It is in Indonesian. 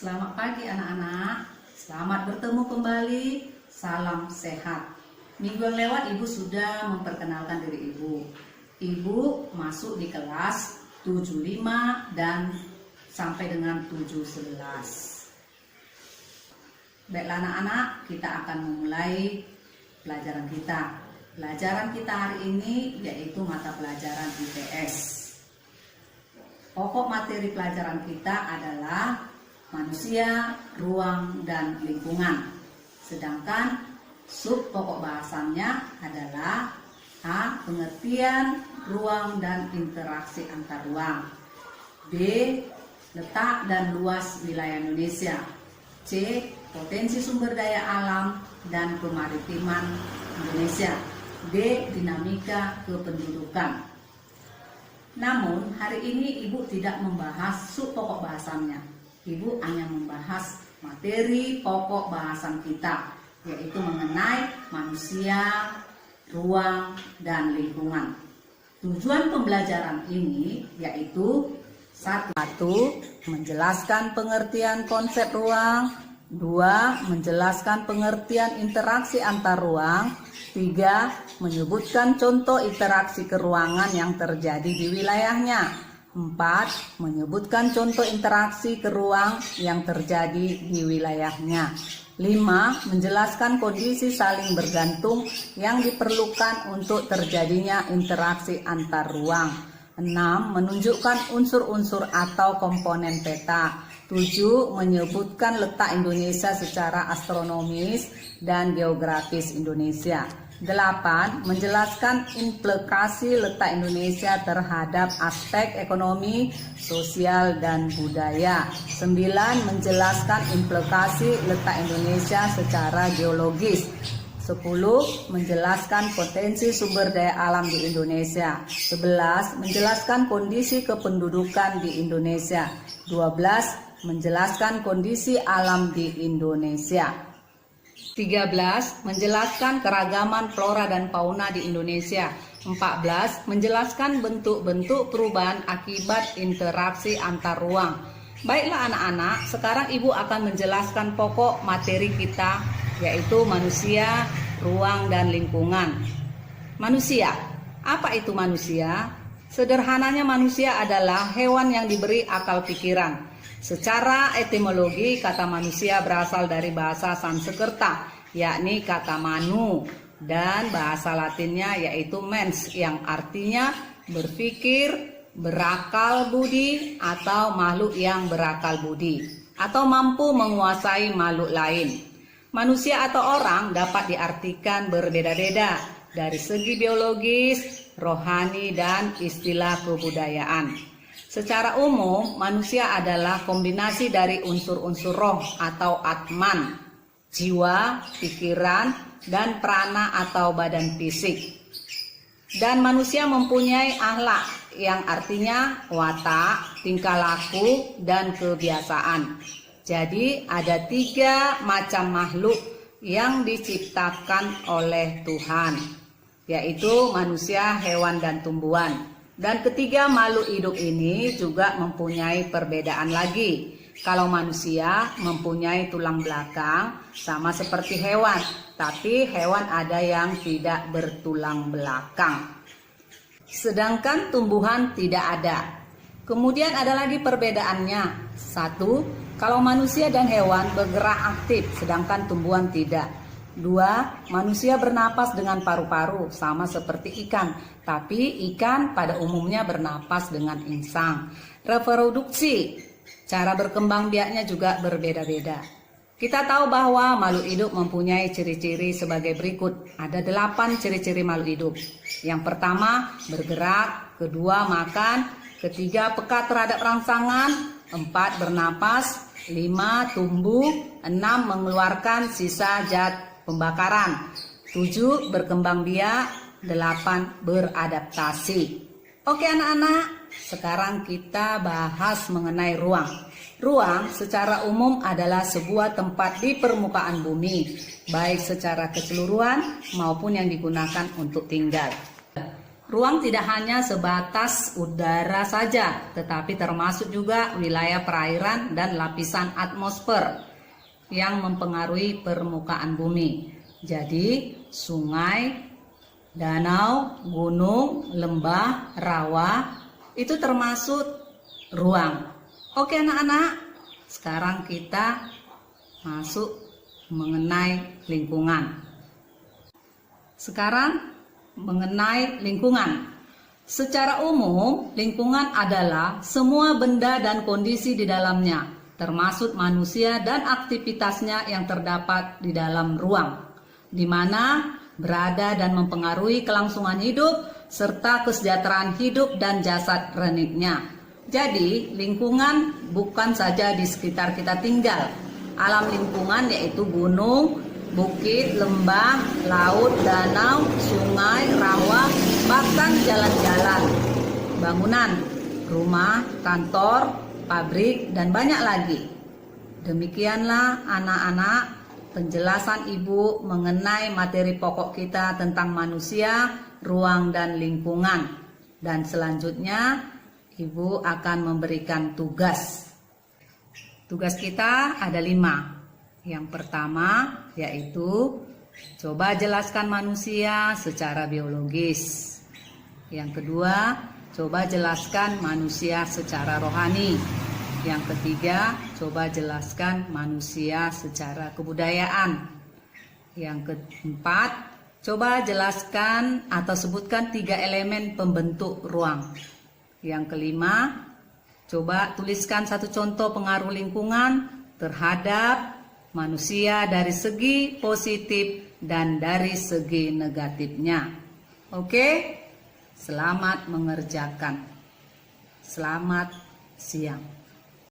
Selamat pagi anak-anak, selamat bertemu kembali, salam sehat. Minggu yang lewat Ibu sudah memperkenalkan diri Ibu. Ibu masuk di kelas 75 dan sampai dengan 711. Baiklah anak-anak, kita akan memulai pelajaran kita. Pelajaran kita hari ini yaitu mata pelajaran IPS. Pokok materi pelajaran kita adalah manusia, ruang, dan lingkungan. Sedangkan sub pokok bahasannya adalah A. Pengertian ruang dan interaksi antar ruang. B. Letak dan luas wilayah Indonesia. C. Potensi sumber daya alam dan kemaritiman Indonesia. D. Dinamika kependudukan. Namun hari ini Ibu tidak membahas sub pokok bahasannya. Ibu hanya membahas materi pokok bahasan kita, yaitu mengenai manusia, ruang, dan lingkungan. Tujuan pembelajaran ini yaitu satu, menjelaskan pengertian konsep ruang. 2. Menjelaskan pengertian interaksi antar ruang. 3. Menyebutkan contoh interaksi keruangan yang terjadi di wilayahnya. 4. Menyebutkan contoh interaksi ke ruang yang terjadi di wilayahnya. 5. Menjelaskan kondisi saling bergantung yang diperlukan untuk terjadinya interaksi antar ruang. 6. Menunjukkan unsur-unsur atau komponen peta. 7. Menyebutkan letak Indonesia secara astronomis dan geografis Indonesia. 8. Menjelaskan implikasi letak Indonesia terhadap aspek ekonomi, sosial, dan budaya. 9. Menjelaskan implikasi letak Indonesia secara geologis. 10. Menjelaskan potensi sumber daya alam di Indonesia. 11. Menjelaskan kondisi kependudukan di Indonesia. 12. Menjelaskan kondisi alam di Indonesia. 13. Menjelaskan keragaman flora dan fauna di Indonesia. 14. Menjelaskan bentuk-bentuk perubahan akibat interaksi antar ruang. Baiklah anak-anak, sekarang Ibu akan menjelaskan pokok materi kita, yaitu manusia, ruang, dan lingkungan. Manusia. Apa itu manusia? Sederhananya manusia adalah hewan yang diberi akal pikiran. Secara etimologi, kata manusia berasal dari bahasa Sanskerta, yakni kata manu, dan bahasa Latinnya yaitu mens, yang artinya berpikir, berakal budi, atau makhluk yang berakal budi, atau mampu menguasai makhluk lain. Manusia atau orang dapat diartikan berbeda-beda dari segi biologis, rohani, dan istilah kebudayaan. Secara umum, manusia adalah kombinasi dari unsur-unsur roh atau atman, jiwa, pikiran, dan prana atau badan fisik. Dan manusia mempunyai akhlak, yang artinya watak, tingkah laku, dan kebiasaan. Jadi ada 3 macam makhluk yang diciptakan oleh Tuhan, yaitu manusia, hewan, dan tumbuhan. Dan ketiga makhluk hidup ini juga mempunyai perbedaan lagi. Kalau manusia mempunyai tulang belakang sama seperti hewan, tapi hewan ada yang tidak bertulang belakang. Sedangkan tumbuhan tidak ada. Kemudian ada lagi perbedaannya. 1. Kalau manusia dan hewan bergerak aktif, sedangkan tumbuhan tidak. 2. Manusia bernapas dengan paru-paru sama seperti ikan, tapi ikan pada umumnya bernapas dengan insang. Reproduksi, cara berkembang biaknya juga berbeda-beda. Kita tahu bahwa makhluk hidup mempunyai ciri-ciri sebagai berikut. Ada 8 ciri-ciri makhluk hidup. Yang pertama, bergerak. Kedua, makan. Ketiga, peka terhadap rangsangan. 4, bernapas. 5, tumbuh. 6, mengeluarkan sisa zat pembakaran. 7, berkembang biak. 8, beradaptasi. Oke anak-anak, sekarang kita bahas mengenai ruang. Ruang secara umum adalah sebuah tempat di permukaan bumi, baik secara keseluruhan maupun yang digunakan untuk tinggal. ruang tidak hanya sebatas udara saja, tetapi termasuk juga wilayah perairan dan lapisan atmosfer yang mempengaruhi permukaan bumi. Jadi, sungai, danau, gunung, lembah, rawa itu termasuk ruang. Oke anak-anak, sekarang kita masuk mengenai lingkungan. Sekarang mengenai lingkungan. Secara umum, lingkungan adalah semua benda dan kondisi di dalamnya, termasuk manusia dan aktivitasnya yang terdapat di dalam ruang, di mana berada dan mempengaruhi kelangsungan hidup serta kesejahteraan hidup dan jasad reniknya. Jadi, lingkungan bukan saja di sekitar kita tinggal. Alam lingkungan yaitu gunung, bukit, lembah, laut, danau, sungai, rawa, bahkan jalan-jalan, bangunan, rumah, kantor, pabrik, dan banyak lagi. Demikianlah anak-anak penjelasan Ibu mengenai materi pokok kita tentang manusia, ruang, dan lingkungan. Dan selanjutnya Ibu akan memberikan tugas. Tugas kita ada 5. Yang pertama yaitu coba jelaskan manusia secara biologis. Yang kedua, coba jelaskan manusia secara rohani. Yang ketiga, coba jelaskan manusia secara kebudayaan. Yang keempat, coba jelaskan atau sebutkan 3 elemen pembentuk ruang. Yang kelima, coba tuliskan 1 contoh pengaruh lingkungan terhadap manusia dari segi positif dan dari segi negatifnya. Oke, selamat mengerjakan. Selamat siang.